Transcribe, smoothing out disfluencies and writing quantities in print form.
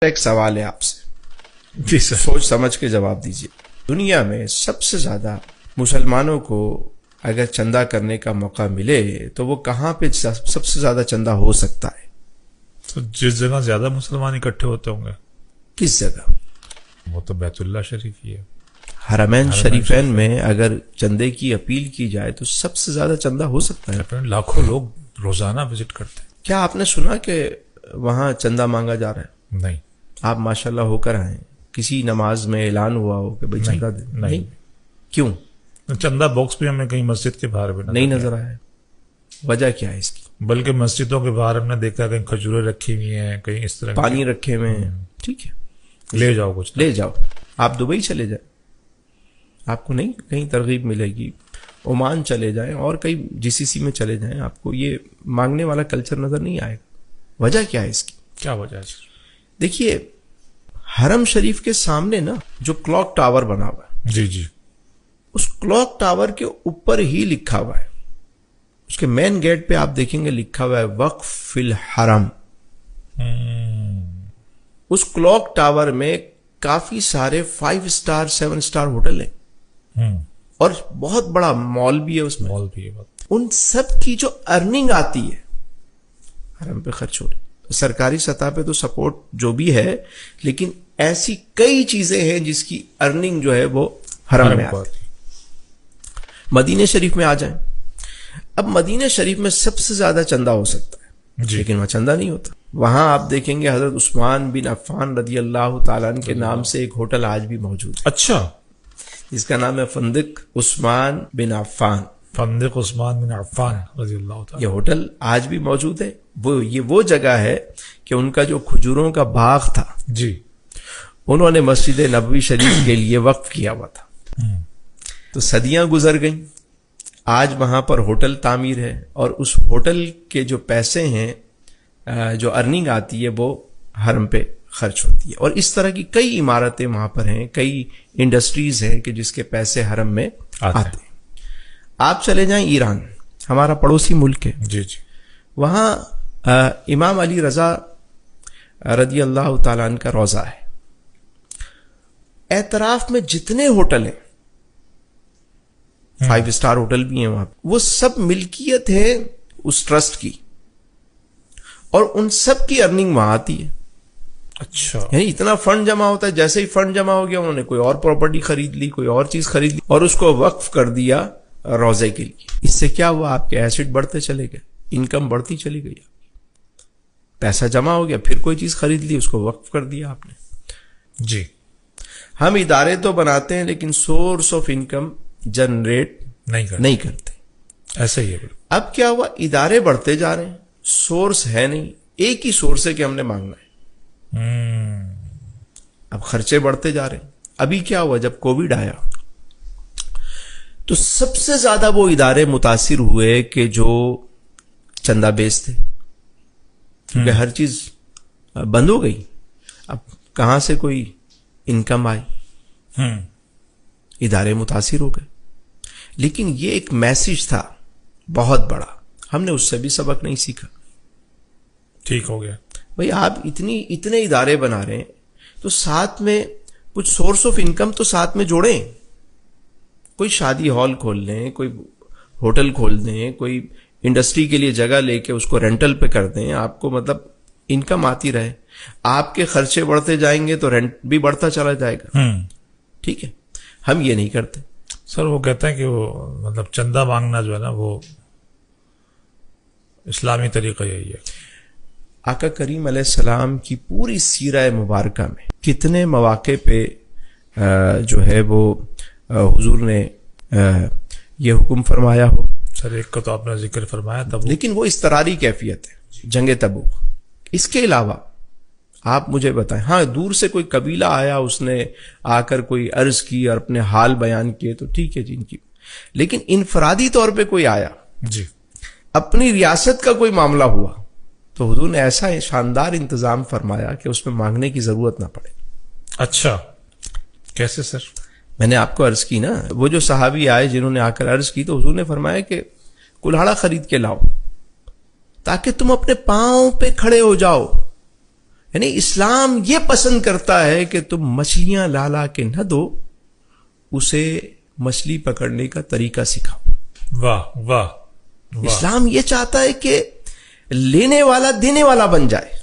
ایک سوال ہے آپ سے, جی سر. سوچ سمجھ کے جواب دیجیے. دنیا میں سب سے زیادہ مسلمانوں کو اگر چندہ کرنے کا موقع ملے تو وہ کہاں پہ سب سے زیادہ چندہ ہو سکتا ہے؟ تو جس جگہ زیادہ مسلمان اکٹھے ہوتے ہوں گے. کس جگہ؟ وہ تو بیت اللہ شریف ہی ہے. حرمین شریفین میں اگر چندے کی اپیل کی جائے تو سب سے زیادہ چندہ ہو سکتا ہے. لاکھوں لوگ روزانہ وزٹ کرتے ہیں. کیا آپ نے سنا کہ وہاں چندہ مانگا جا رہا ہے؟ نہیں. آپ ماشاءاللہ ہو کر آئیں, کسی نماز میں اعلان ہوا ہو کہ بھائی چندہ دیں؟ نہیں. کیوں؟ چندہ باکس بھی ہمیں کہیں مسجد کے باہر بھی نہیں نظر آیا. وجہ کیا ہے اس کی؟ بلکہ مسجدوں کے باہر ہم نے دیکھا کہیں کھجوریں رکھی ہوئی ہیں, کہیں اس طرح پانی رکھے ہوئے ہیں. ٹھیک ہے, لے جاؤ کچھ لے جاؤ. آپ دبئی چلے جائیں, آپ کو نہیں کہیں ترغیب ملے گی. عمان چلے جائیں اور کئی GCC میں چلے جائیں, آپ کو یہ مانگنے والا کلچر نظر نہیں آئے گا. وجہ کیا ہے اس کی؟ کیا وجہ ہے سر؟ دیکھیے, حرم شریف کے سامنے نا جو کلاک ٹاور بنا ہوا ہے, جی جی, اس کلاک ٹاور کے اوپر ہی لکھا ہوا ہے, اس کے مین گیٹ پہ آپ دیکھیں گے لکھا ہوا ہے وقف فی الحرم. اس کلاک ٹاور میں کافی سارے 5 اسٹار 7 اسٹار ہوٹل ہیں اور بہت بڑا مال بھی ہے اس میں. مال بھی ہے. ان سب کی جو ارننگ آتی ہے حرم پہ خرچ ہو رہی. سرکاری سطح پہ تو سپورٹ جو بھی ہے, لیکن ایسی کئی چیزیں ہیں جس کی ارننگ جو ہے وہ حرم میں آتی ہے. مدینہ شریف میں آ جائیں. اب مدینہ شریف میں سب سے زیادہ چندہ ہو سکتا ہے جی. لیکن وہاں چندہ نہیں ہوتا. وہاں آپ دیکھیں گے حضرت عثمان بن عفان رضی اللہ تعالیٰ عنہ کے نام سے ایک ہوٹل آج بھی موجود ہے. اچھا, جس کا نام ہے فندق عثمان بن عفان. فندق عثمان بن عفان رضی اللہ تعالیٰ. یہ ہوٹل آج بھی موجود ہے. وہ جگہ ہے کہ ان کا جو کھجوروں کا باغ تھا, جی, انہوں نے مسجد نبوی شریف کے لیے وقف کیا ہوا تھا. تو صدیاں گزر گئیں, آج وہاں پر ہوٹل تعمیر ہے اور اس ہوٹل کے جو پیسے ہیں, جو ارننگ آتی ہے وہ حرم پہ خرچ ہوتی ہے. اور اس طرح کی کئی عمارتیں وہاں پر ہیں, کئی انڈسٹریز ہیں کہ جس کے پیسے حرم میں آتے ہیں. آپ چلے جائیں ایران, ہمارا پڑوسی ملک ہے. جی جی, وہاں امام علی رضا رضی اللہ تعالیٰ عنہ کا روضہ ہے. اعتراف میں جتنے ہوٹل ہیں, 5 اسٹار ہوٹل بھی ہیں وہاں, وہ سب ملکیت ہے اس ٹرسٹ کی, اور ان سب کی ارننگ وہاں آتی ہے. اچھا, یعنی اتنا فنڈ جمع ہوتا ہے, جیسے ہی فنڈ جمع ہو گیا انہوں نے کوئی اور پراپرٹی خرید لی, کوئی اور چیز خرید لی اور اس کو وقف کر دیا روزے کے لیے. اس سے کیا ہوا, آپ کے ایسٹ بڑھتے چلے گئے, انکم بڑھتی چلی گئی, پیسہ جمع ہو گیا, پھر کوئی چیز خرید لی, اس کو وقف کر دیا آپ نے. جی, ہم ادارے تو بناتے ہیں لیکن سورس آف انکم جنریٹ نہیں کرتے. ایسا ہی ہے. اب کیا ہوا, ادارے بڑھتے جا رہے ہیں, سورس ہے نہیں, ایک ہی سورس ہے کہ ہم نے مانگنا ہے. اب خرچے بڑھتے جا رہے ہیں. ابھی کیا ہوا, جب کووڈ آیا تو سب سے زیادہ وہ ادارے متاثر ہوئے کہ جو چندہ بیس تھے, کیونکہ ہر چیز بند ہو گئی. اب کہاں سے کوئی انکم آئی, ادارے متاثر ہو گئے. لیکن یہ ایک میسج تھا بہت بڑا, ہم نے اس سے بھی سبق نہیں سیکھا. ٹھیک ہو گیا بھئی, آپ اتنے ادارے بنا رہے ہیں تو ساتھ میں کچھ سورس آف انکم تو ساتھ میں جوڑیں. کوئی شادی ہال کھول لیں, کوئی ہوٹل کھول دیں, کوئی انڈسٹری کے لیے جگہ لے کے اس کو رینٹل پہ کر دیں, آپ کو مطلب انکم آتی رہے. آپ کے خرچے بڑھتے جائیں گے تو رینٹ بھی بڑھتا چلا جائے گا. ٹھیک ہے, ہم یہ نہیں کرتے. سر وہ کہتے ہیں کہ وہ مطلب چندہ مانگنا جو ہے نا وہ اسلامی طریقہ یہی ہے. آقا کریم علیہ السلام کی پوری سیرہ مبارکہ میں کتنے مواقع پہ جو ہے وہ حضور نے یہ حکم فرمایا ہو. سر ایک کا تو آپ نے ذکر فرمایا تھا, لیکن وہ اضطراری کیفیت ہے, جنگ تبوک. اس کے علاوہ آپ مجھے بتائیں, ہاں دور سے کوئی قبیلہ آیا, اس نے آ کر کوئی عرض کی اور اپنے حال بیان کیے تو ٹھیک ہے جن کی, لیکن انفرادی طور پہ کوئی آیا, جی, اپنی ریاست کا کوئی معاملہ ہوا, تو حضور نے ایسا شاندار انتظام فرمایا کہ اس میں مانگنے کی ضرورت نہ پڑے. اچھا, کیسے سر؟ میں نے آپ کو عرض کی نا, وہ جو صحابی آئے جنہوں نے آ کر عرض کی, تو حضور نے فرمایا کہ کلہاڑا خرید کے لاؤ تاکہ تم اپنے پاؤں پہ کھڑے ہو جاؤ. یعنی اسلام یہ پسند کرتا ہے کہ تم مچھلیاں لا لا کے نہ دو، اسے مچھلی پکڑنے کا طریقہ سکھاؤ. واہ واہ. اسلام یہ چاہتا ہے کہ لینے والا دینے والا بن جائے.